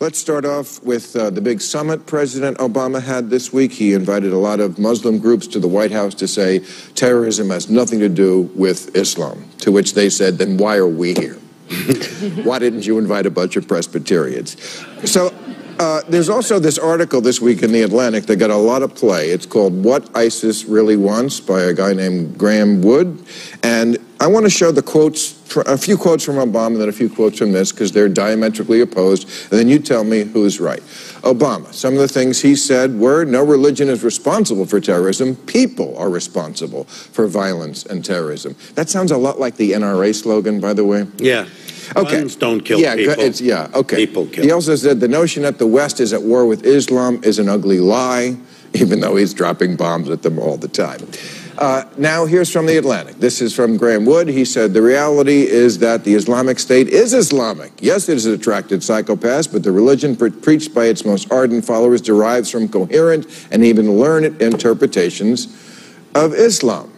Let's start off with the big summit President Obama had this week. He invited a lot of Muslim groups to the White House to say terrorism has nothing to do with Islam, to which they said, then why are we here? Why didn't you invite a bunch of Presbyterians? So there's also this article this week in The Atlantic that got a lot of play. It's called What ISIS Really Wants by a guy named Graham Wood. And I want to show the quotes, a few quotes from Obama and then a few quotes from this, because they're diametrically opposed, and then you tell me who's right. Obama, some of the things he said were, no religion is responsible for terrorism, people are responsible for violence and terrorism. That sounds a lot like the NRA slogan, by the way. Yeah. Okay. Guns don't kill people. Okay. People kill. He also said the notion that the West is at war with Islam is an ugly lie, even though he's dropping bombs at them all the time. Now, here's from The Atlantic. This is from Graham Wood. He said, the reality is that the Islamic State is Islamic. Yes, it is attracted psychopaths, but the religion preached by its most ardent followers derives from coherent and even learned interpretations of Islam.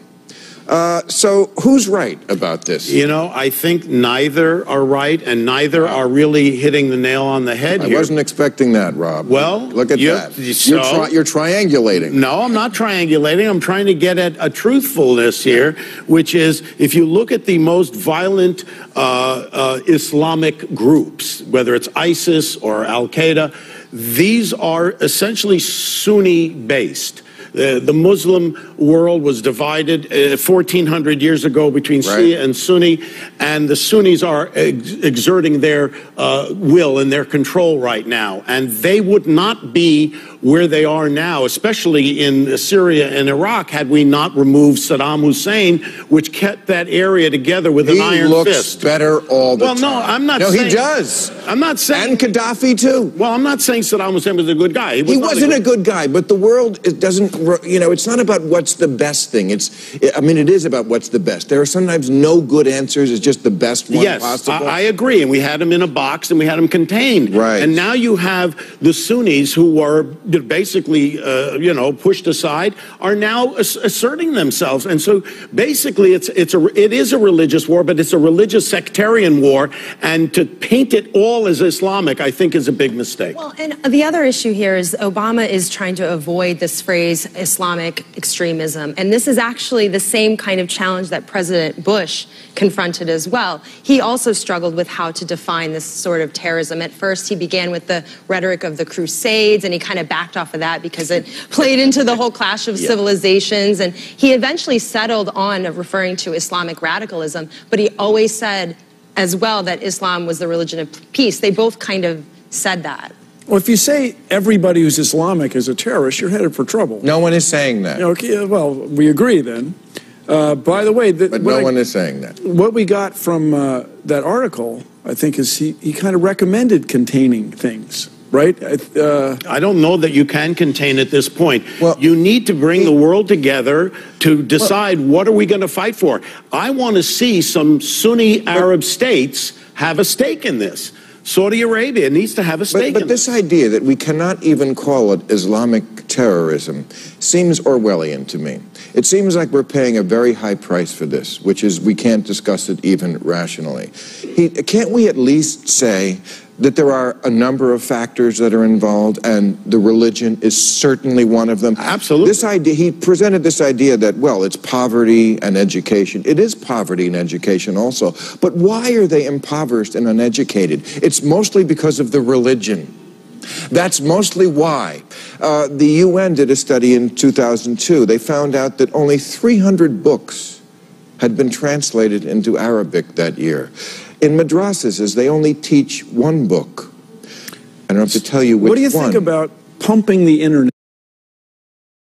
So who's right about this? You know, I think neither are right, and neither are really hitting the nail on the head here. I wasn't expecting that, Rob. Well, look at that. You're triangulating. No, I'm not triangulating. I'm trying to get at a truthfulness here, which is, if you look at the most violent Islamic groups, whether it's ISIS or Al-Qaeda, these are essentially Sunni-based. The Muslim world was divided 1,400 years ago between Shia and Sunni, and the Sunnis are exerting their will and their control right now. And they would not be where they are now, especially in Syria and Iraq, had we not removed Saddam Hussein, which kept that area together with an iron fist. He looks better all the time. Well, no, I'm not saying... No, he does. I'm not saying... And Gaddafi, too. Well, I'm not saying Saddam Hussein was a good guy. He wasn't a good guy, but the world doesn't... You know, it's not about what's the best thing. I mean, it is about what's the best. There are sometimes no good answers. It's just the best one possible. Yes, I agree. And we had them in a box and we had them contained. Right. And now you have the Sunnis who are basically, you know, pushed aside, are now asserting themselves. And so basically it is a religious war, but it's a religious sectarian war. And to paint it all as Islamic, I think, is a big mistake. Well, and the other issue here is Obama is trying to avoid this phrase Islamic extremism. And this is actually the same kind of challenge that President Bush confronted as well. He also struggled with how to define this sort of terrorism. At first, he began with the rhetoric of the Crusades, and he kind of backed off of that because it played into the whole clash of civilizations. And he eventually settled on referring to Islamic radicalism, but he always said as well that Islam was the religion of peace. They both kind of said that. Well, if you say everybody who's Islamic is a terrorist, you're headed for trouble. No one is saying that. Okay, well, we agree then. By the way... But no one is saying that. What we got from that article, I think, is he kind of recommended containing things, right? I don't know that you can contain at this point. Well, you need to bring the world together to decide what are we going to fight for. I want to see some Sunni Arab states have a stake in this. Saudi Arabia needs to have a stake in it. But this idea that we cannot even call it Islamic terrorism seems Orwellian to me. It seems like we're paying a very high price for this, which is we can't discuss it even rationally. Can't we at least say that there are a number of factors that are involved, and the religion is certainly one of them? Absolutely. This idea, he presented this idea that, well, it's poverty and education. It is poverty and education also. But why are they impoverished and uneducated? It's mostly because of the religion. That's mostly why. The UN did a study in 2002. They found out that only 300 books had been translated into Arabic that year. In madrasas, they only teach one book. I don't have to tell you which one. What do you think about pumping the internet?